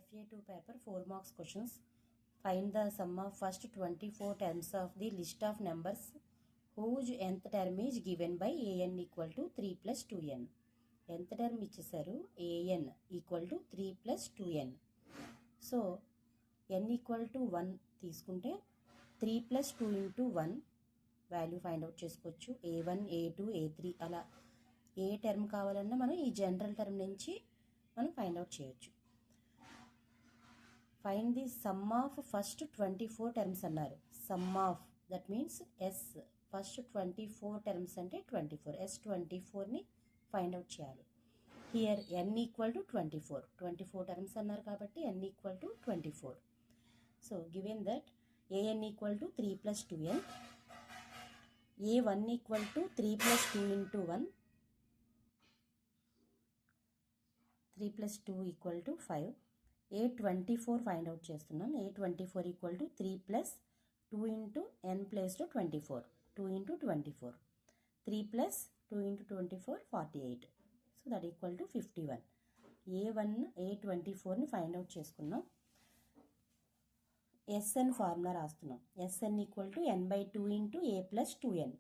FA2 paper 4 marks questions. Find the sum of first 24 terms of the list of numbers whose nth term is given by an equal to 3 plus 2n. nth term ఇచ్చేసారు an equal to 3 plus 2n. So n equal to 1 తీసుకుంటే 3 plus 2 into 1 value find out చేసుకోవచ్చు. a1 a2 a3 అలా ఏ term కావాలన్నా మనం ఈ general term నుంచి మనం find out చేయొచ్చు. Find the sum of first 24 terms అన్నారు. Sum of that means S first 24 terms అంటే 24 S24ని ఫైండ్ అవుట్ చేయాలి. Here n equal to 24 terms అన్నారు కాబట్టి n equal to 24. So given that an equal to 3 plus 2n, a1 equal to 3 plus 2 into 1, 3 plus 2 equal to 5. A24 find out చేస్తున్నాం. A24 equal to 3 plus 2 into n ప్లేస్లో 24, 2 into 24, 3 plus 2 into 24 48. So that equal to 51. A24ని find out చేసుకున్నాం. Sn formula రాస్తున్నాం. Sn equal to n/2 into a plus 2n.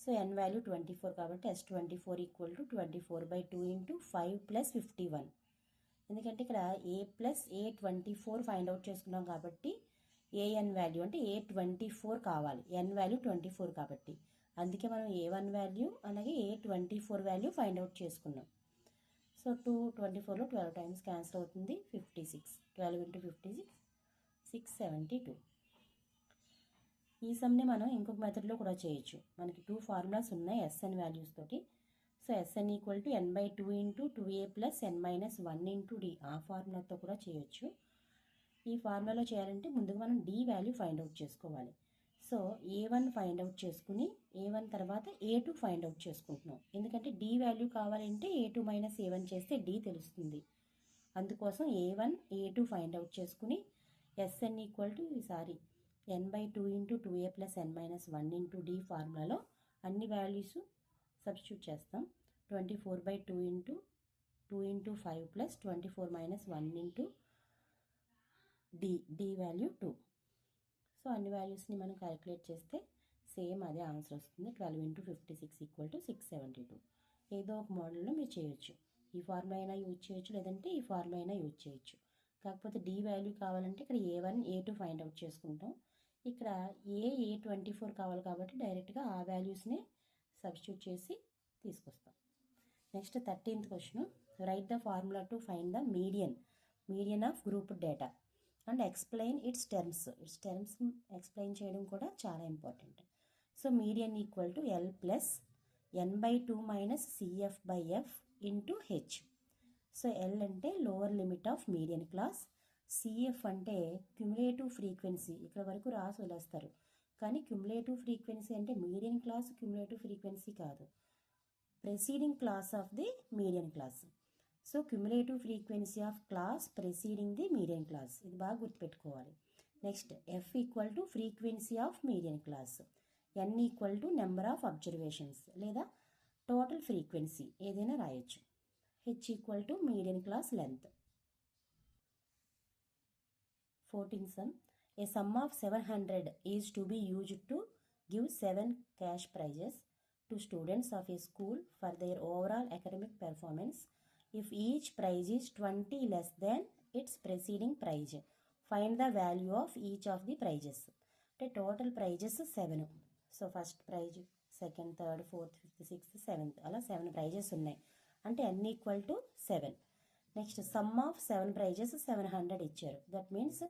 So n value 24 కాబట్టి S24 equal to 24/2 into 5 plus 51. ఎందుకంటే ఇక్కడ a plus A24 find out చేసుకున్నాం కాబట్టి an value అంటే A24 కావాలి. n వాల్యూ 24 కాబట్టి అందుకే మనం a1 వాల్యూ అలాగే A24 వాల్యూ ఫైండ్ అవుట్ చేసుకున్నాం. సో 24లో 12 టైమ్స్ క్యాన్సిల్ అవుతుంది. 56, 12 into 56 672. ఈ సమ్ని మనం ఇంకొక మెథడ్లో కూడా చేయొచ్చు. మనకి 2 ఫార్ములాస్ ఉన్నాయి Sn వాల్యూస్ తోటి. So Sn equal to n/2 into 2a plus n minus 1 into d ఆ ఫార్ములాతో కూడా చేయొచ్చు. ఈ ఫార్ములాలో చేయాలంటే ముందుగా మనం d వాల్యూ ఫైండ్ అవుట్ చేసుకోవాలి. సో a1 ఫైండ్ అవుట్ చేసుకుని a1 తర్వాత a2 ఫైండ్ అవుట్ చేసుకుంటున్నాం. ఎందుకంటే d వాల్యూ కావాలంటే a2 మైనస్ a1 చేస్తే d తెలుస్తుంది. అందుకోసం a1 a2 ఫైండ్ అవుట్ చేసుకుని Sn ఈక్వల్ టు ఈసారి n/2 into 2a plus n minus 1 into d ఫార్ములాలో అన్ని వాల్యూస్ సబ్స్టిట్యూట్ చేస్తాం. 24/2 into 2 into 5 plus 24 minus 1 into d value 2. So అన్ని వాల్యూస్ని మనం క్యాలిక్యులేట్ చేస్తే సేమ్ అదే ఆన్సర్ వస్తుంది. 12 into 56 ఈక్వల్ టు 672. ఏదో ఒక మోడల్లో మీరు చేయొచ్చు. ఈ ఫార్ములా అయినా యూజ్ చేయొచ్చు, లేదంటే ఈ ఫార్ములా అయినా యూజ్ చేయొచ్చు. కాకపోతే d వాల్యూ కావాలంటే ఇక్కడ a1 a2 ఫైండ్ అవుట్ చేసుకుంటాం. ఇక్కడ A24 కావాలి కాబట్టి డైరెక్ట్గా ఆ వాల్యూస్ని సబ్స్టిట్యూట్ చేసి తీసుకొస్తాం. Next 13th question. Right the formula to find the median of group data and explain it's terms. Explain చేయడం కూడా చాలా important. So median equal to L plus n/2 minus CF/F into H. So L అంటే lower limit of median class, CF అంటే cumulative frequency. ఇక్కడ వరకు రాసి వదిలేస్తారు, కానీ క్యుములేటివ్ ఫ్రీక్వెన్సీ అంటే మీడియన్ క్లాస్ క్యుములేటివ్ ఫ్రీక్వెన్సీ కాదు, preceding class of the median class. So cumulative frequency of class preceding the median class, ఇది బాగా గుర్తుపెట్టుకోవాలి. Next F equal to frequency of median class, N equal to number of observations లేదా total frequency ఏదైనా రాయొచ్చు. H equal to median class length. 14th sum. A sum of 700 is to be used to give 7 cash prizes to students of a school for their overall academic performance. If each prize is 20 less than its preceding prize, find the value of each of the prizes. అంటే total prizes 7. So first prize, second, third, fourth, fifth, sixth, 7th అలా 7 prizes ఉన్నాయి. అంటే n equal to 7. Next sum of 7 prizes 700 ఇచ్చారు. That means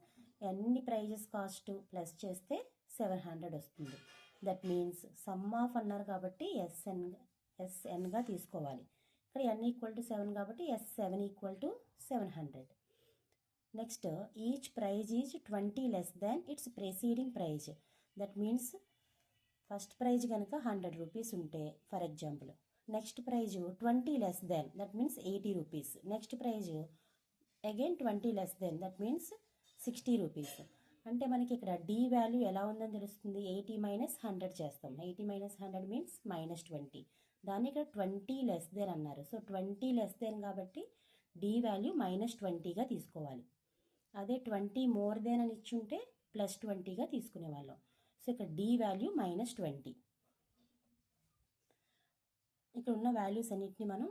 ఎన్ని prizes cost plus చేస్తే 700 వస్తుంది. That means some of అన్నారు కాబట్టి ఎస్ఎన్గా తీసుకోవాలి. ఇక్కడ n ఈక్వల్ టు 7 కాబట్టి S7 equal to 700. Next each prize is 20 less than its preceding prize. That means first prize కనుక 100 రూపీస్ ఉంటే for example, next prize 20 less than that means 80 rupees. Next prize again 20 less than that means 60 rupees. అంటే మనకి ఇక్కడ D value ఎలా ఉందని తెలుస్తుంది. 80 minus 100 చేస్తాం. 80 minus 100 means -20. దాన్ని ఇక్కడ 20 లెస్ దెన్ అన్నారు. సో 20 లెస్ దెన్ కాబట్టి డి వాల్యూ -20గా తీసుకోవాలి. అదే 20 మోర్ దెన్ అని ఇచ్చుంటే +20గా తీసుకునేవాళ్ళం. సో ఇక్కడ డి వాల్యూ -20. ఇక్కడ ఉన్న వాల్యూస్ అన్నిటిని మనం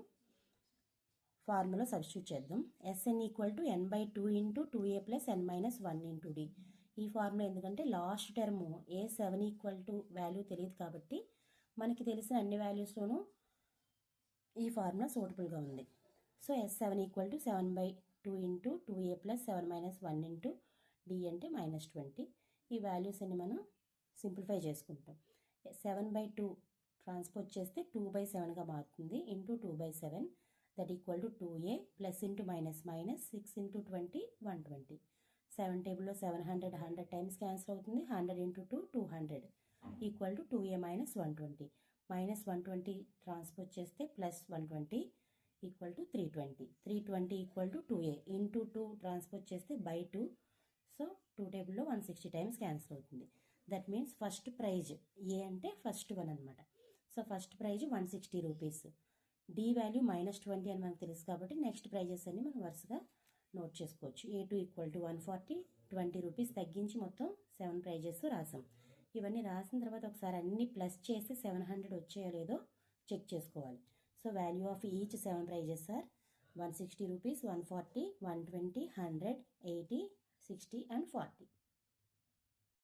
ఫార్ములా సబ్స్టిట్యూట్ చేద్దాం. Sn = n/2 × 2a + n - 1 × d. ఈ ఫార్ములా ఎందుకంటే లాస్ట్ టర్మ్ A7 వాల్యూ తెలియదు కాబట్టి మనకి తెలిసిన అన్ని వాల్యూస్లోనూ ఈ ఫార్ములా సూటబుల్గా ఉంది. సో S7 = 7/2 × 2a + 7 - 1 × d అంటే -20. ఈ వాల్యూస్ అన్ని మనం సింప్లిఫై చేసుకుంటాం. 7/2 ట్రాన్స్పోజ్ చేస్తే 2/7గా మారుతుంది. Into 2/7 that equal to 2a plus into minus 6 × 20 120. 7 టేబుల్లో 700 100 టైమ్స్ క్యాన్సిల్ అవుతుంది. 100 × 2 200 ఈక్వల్ టు 2a - 120. -120 ట్రాన్స్పోజ్ చేస్తే +120 equal to 320. 320 equal to 2a into 2 transpose చేస్తే /2. సో 2 టేబుల్లో 160 టైమ్స్ క్యాన్సిల్ అవుతుంది. That means first prize A అంటే ఫస్ట్ వన్ అనమాట. So first prize 160 rupees. D value -20 అని మనకు తెలుసు కాబట్టి నెక్స్ట్ ప్రైజెస్ అన్ని మనం వరుసగా నోట్ చేసుకోవచ్చు. A2 = 140. 20 రూపీస్ తగ్గించి మొత్తం 7 ప్రైజెస్ రాసాం. ఇవన్నీ రాసిన తర్వాత ఒకసారి అన్ని ప్లస్ చేసి 700 వచ్చాయో లేదో చెక్ చేసుకోవాలి. So value of each 7 prizes are 160 rupees, 140, 120, 100, 80, 60 and 40.